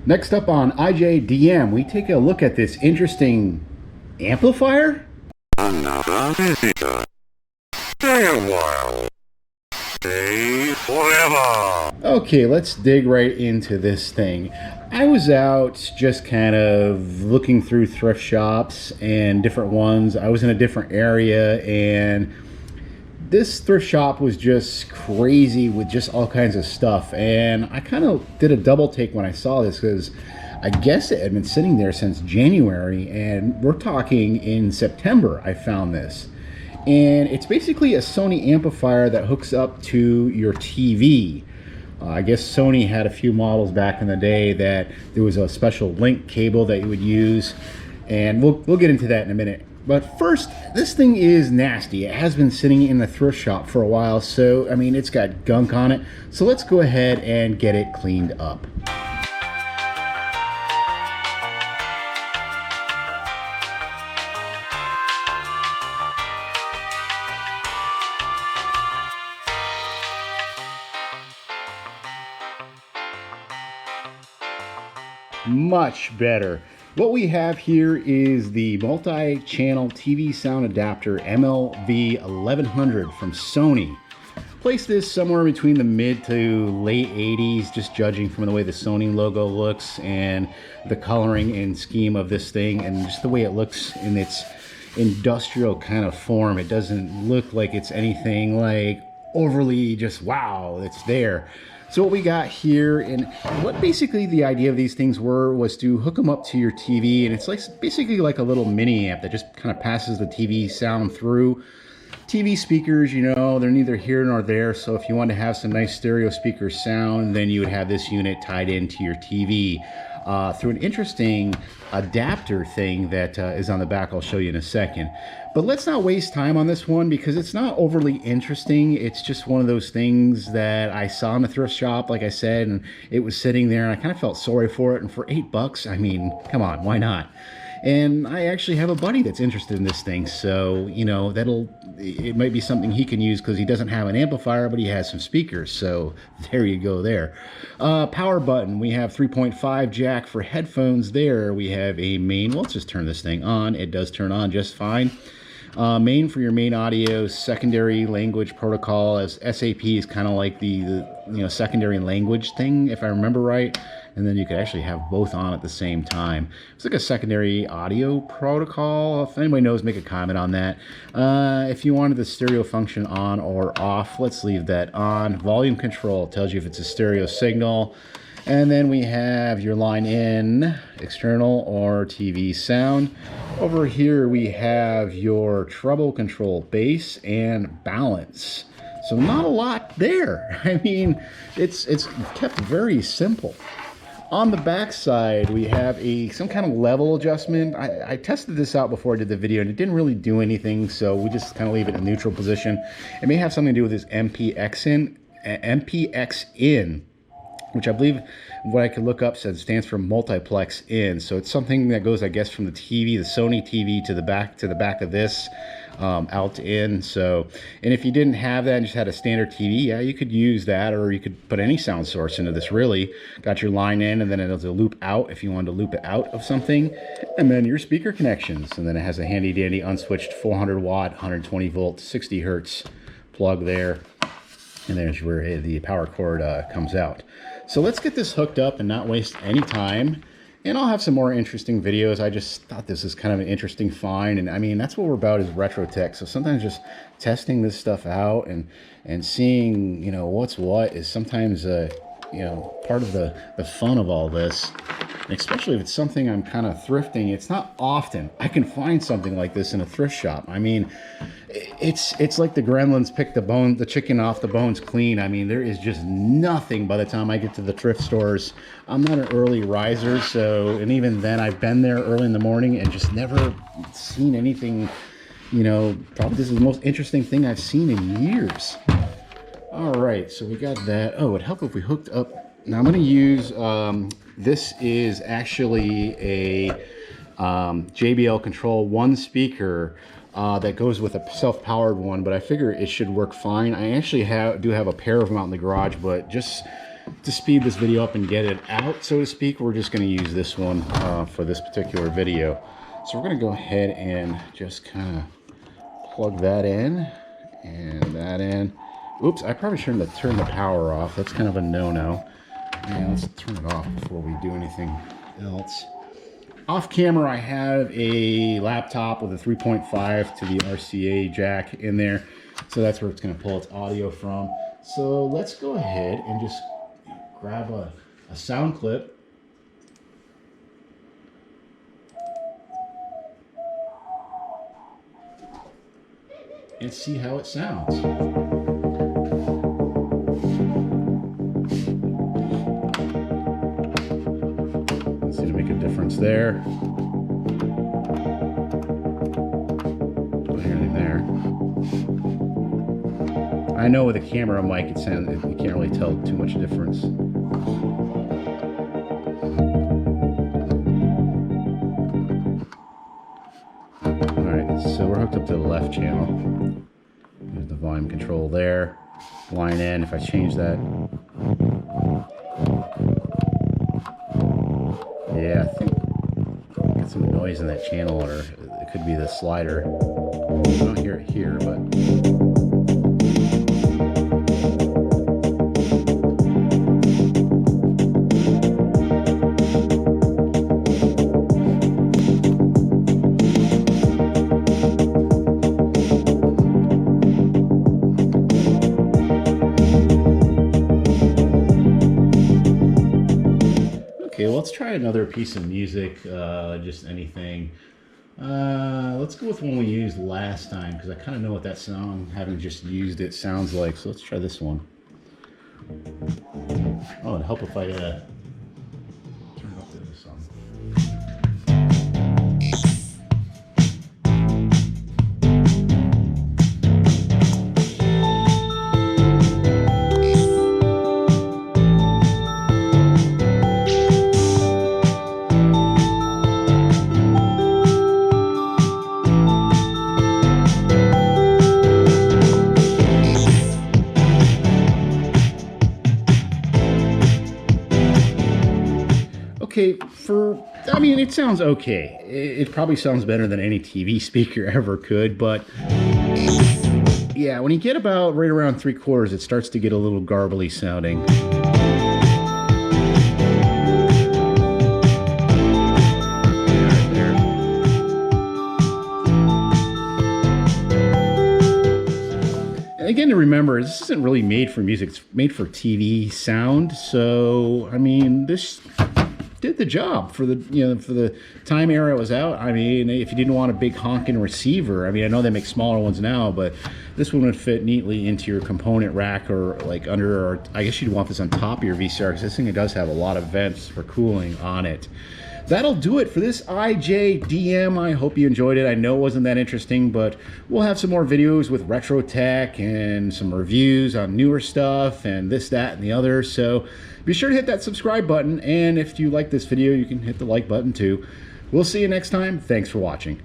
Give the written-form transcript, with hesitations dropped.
Next up on ijdm, we take a look at this interesting amplifier. Another visitor. Stay a while. Stay forever. Okay, let's dig right into this thing. I was out just kind of looking through thrift shops and different ones. I was in a different area, and this thrift shop was just crazy with just all kinds of stuff. And I kind of did a double take when I saw this, because I guess it had been sitting there since January, and we're talking in September I found this. And it's basically a Sony amplifier that hooks up to your TV. I guess Sony had a few models back in the day that there was a special link cable that you would use, and we'll get into that in a minute. But first, this thing is nasty. It has been sitting in the thrift shop for a while, so I mean, it's got gunk on it. So let's go ahead and get it cleaned up. Much better. What we have here is the multi-channel TV sound adapter MLV-1100 from Sony. Place this somewhere between the mid to late 80s, just judging from the way the Sony logo looks and the coloring and scheme of this thing, and just the way it looks in its industrial kind of form. It doesn't look like it's anything like overly just wow, it's there. So what we got here, and what basically the idea of these things was to hook them up to your TV, and it's like basically like a little mini amp that just kind of passes the TV sound through. TV speakers, you know, they're neither here nor there, so if you want to have some nice stereo speaker sound, then you would have this unit tied into your TV through an interesting adapter thing that is on the back. I'll show you in a second. But let's not waste time on this one, because it's not overly interesting. It's just one of those things that I saw in the thrift shop, like I said, and it was sitting there, and I kind of felt sorry for it. And for $8, I mean, come on, why not? And I actually have a buddy that's interested in this thing, so you know, it might be something he can use, because he doesn't have an amplifier, but he has some speakers. So there you go there. Power button, we have 3.5 jack for headphones there. We have a main. Well, let's just turn this thing on. It does turn on just fine. Main for your main audio, secondary language protocol, as SAP is kind of like the you know, secondary language thing, if I remember right. And then you could actually have both on at the same time. It's like a secondary audio protocol. If anybody knows, make a comment on that. If you wanted the stereo function on or off, let's leave that on. Volume control tells you if it's a stereo signal. And then we have your line in, external or TV sound. Over here we have your treble control, bass and balance. So not a lot there. I mean, it's kept very simple. On the back side, we have some kind of level adjustment. I tested this out before I did the video, and it didn't really do anything, so we just kind of leave it in neutral position. It may have something to do with this MPX in, which I believe what I could look up said stands for multiplex in. So it's something that goes, I guess, from the TV, the Sony TV, to the back of this, out in. So, and if you didn't have that and just had a standard TV, yeah, you could use that, or you could put any sound source into this. Really got your line in, and then it'll loop out if you wanted to loop it out of something, and then your speaker connections. And then it has a handy dandy unswitched 400 watt 120 volt 60 hertz plug there, and there's where the power cord comes out. So let's get this hooked up and not waste any time. And I'll have some more interesting videos. I just thought this is kind of an interesting find. And I mean, that's what we're about, is retro tech. So sometimes just testing this stuff out and seeing, you know, what's what is sometimes, you know, part of the fun of all this. And especially if it's something I'm kind of thrifting. It's not often I can find something like this in a thrift shop. I mean, it's like the Gremlins pick the chicken off the bones clean. I mean, there is just nothing by the time I get to the thrift stores. I'm not an early riser, so, and even then I've been there early in the morning and just never seen anything, you know. Probably this is the most interesting thing I've seen in years. All right, so we got that. Oh, it'd help if we hooked up. Now I'm going to use, this is actually a JBL Control 1 speaker that goes with a self-powered one, but I figure it should work fine. I actually do have a pair of them out in the garage, but just to speed this video up and get it out, so to speak, we're just going to use this one for this particular video. So we're going to go ahead and just kind of plug that in and that in. Oops, I probably shouldn't have turned the power off. That's kind of a no-no. And let's turn it off before we do anything else. Off camera, I have a laptop with a 3.5 to the RCA jack in there. So that's where it's going to pull its audio from. So let's go ahead and just grab a sound clip. And see how it sounds. Let's see to make a difference there. Don't hear anything there. I know with a camera mic, it sounds, you can't really tell too much difference. So we're hooked up to the left channel. There's the volume control there. Line in, if I change that. Yeah, I think I got some noise in that channel, or it could be the slider. I don't hear it here, but... Okay, well, let's try another piece of music, just anything. Let's go with one we used last time, because I kind of know what that song, having just used it, sounds like. So let's try this one. Oh, it'd help if I turn up this song. Okay, I mean, it sounds okay. It probably sounds better than any TV speaker ever could, but yeah, when you get about right around 3/4, it starts to get a little garbly sounding. And again, to remember, this isn't really made for music, it's made for TV sound, so, I mean, this did the job for the, you know, for the time era it was out. I mean, if you didn't want a big honking receiver, I mean, I know they make smaller ones now, but this one would fit neatly into your component rack, or like under, or I guess you'd want this on top of your VCR, because this thing, it does have a lot of vents for cooling on it. That'll do it for this ijdm. I hope you enjoyed it. I know it wasn't that interesting, but we'll have some more videos with retro tech and some reviews on newer stuff and this, that, and the other. So be sure to hit that subscribe button, and if you like this video, you can hit the like button too. We'll see you next time. Thanks for watching.